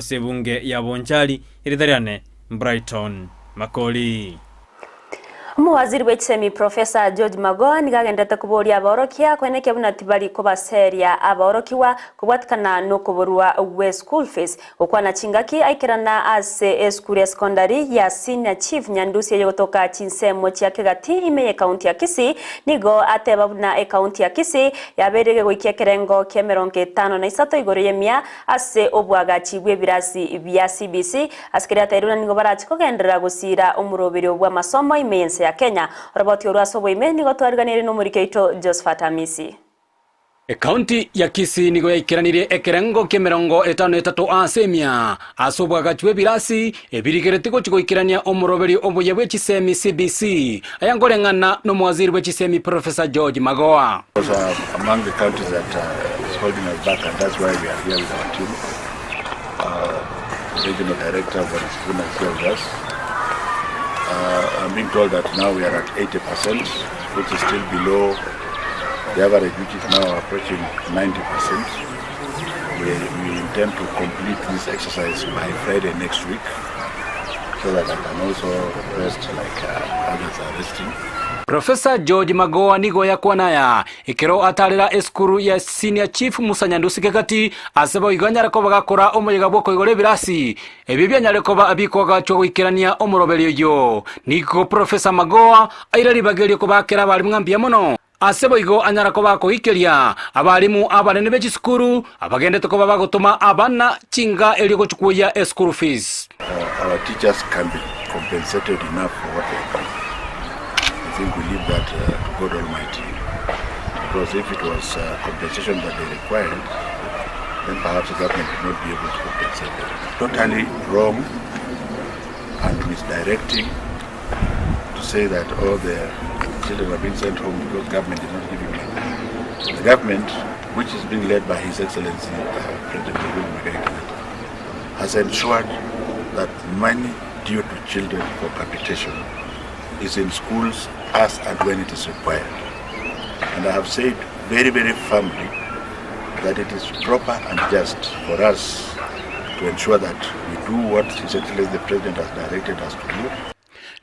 sebunge ya Bonchari iritariane Brighton Makoli. Waziri w'ekisemi Professor George Magoha nigagendete kuboria aborokia kweneke bunatibali kubaseria aborokiwa kubwatikana no kuborwa we school fees okwana chingaki aikirana ase school ya secondary ya senior chief Nyandusi yotoka CHINSA mochi yakegati ime county ya Kisii nigo ateba buna county ya Kisii yaberege goikia kerengo ke 53 igoro yemia ase obwagachi bwebirasi bya CBC askiri atairuna nigo barachiko gendera gusira umurobiri obwa masomo imense ya Kenya. Roboti Urasobo imeni gotwariganire no murikeito Josephat Amisi. County ya Kisii nigo yakiranire ekerengo ke 53 asemia asobwaga chwe birasi ebirigeretiko chikoikirania omuroberi obuye bw'ekisemi CBC ayangorengana no mwaziri w'ekisemi Professor George Magoha. Among the countries that is holding us back, and that's why we are here with our team. Regional Director of the school is here with us. I'm being told that now we are at 80%, which is still below the average, which is now approaching 90%. We intend to complete this exercise by Friday next week, so that I can also rest like others are resting. Professor George Magoha nigo yakwanaya ikero atarira eskuru ya senior chief Musa Nyandusi kegati asaba iganyara ko bagakora omuyega bwo igore birasi ebibya nyarekoba abikoga cyo gwikirania omuroberi yo niko Professor Magoha airari bageri ko bakera bali mwambia mono asebo igo anyara ko bakoikeria abalimu abanene b'ekisukuru abagendete ko babagotoma abana chinga eligo chukuya school fees. Our teachers can be compensated enough for what they do. I think we leave that to God Almighty, because if it was compensation that they required, then perhaps the government would not be able to compensate them. Totally wrong and misdirecting to say that all the children are being sent home because government is not giving money. The government, which is being led by His Excellency President Magoha, has ensured that money due to children for capitation is in schools as and when it is required. And I have said very, very firmly that it is proper and just for us to ensure that we do what His Excellency the President has directed us to do.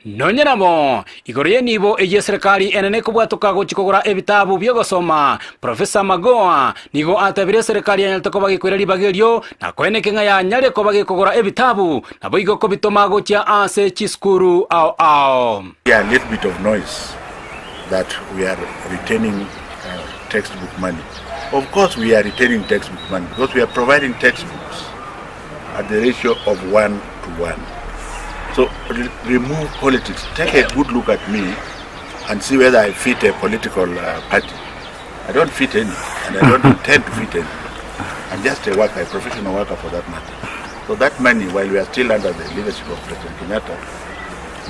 Nonyeramo igoroye nibo eye serikali enene kubwatuka gochikogora ebitabu byo gosoma. Professor Magoha nigo atabire serikali yanyaltako bagikwirari bagerio na kweneke ngaya nyale ko bagikogora ebitabu nabo igo ko bitoma gocha ase chiskuru ao. Yeah, a little bit of noise that we are retaining textbook money. Of course we are retaining textbook money because we are providing textbooks at the ratio of 1:1. So remove politics. Take a good look at me and see whether I fit a political party. I don't fit any, and I don't intend to fit any. I'm just a worker, a professional worker for that matter. So that money, while we are still under the leadership of President Kenyatta,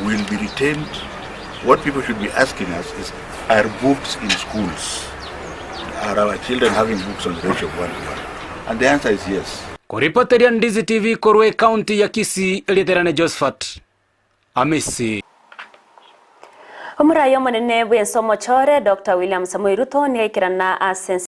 will be retained. What people should be asking us is, are books in schools? Are our children having books on the ratio of 1:1? And the answer is yes. Kuripoteria Ndizi TV Korwe County ya Kisii eliterane Josephat Amisi. Omurayo munene bw'ensomo chore Dr. William Samoei Ruto ni aikirana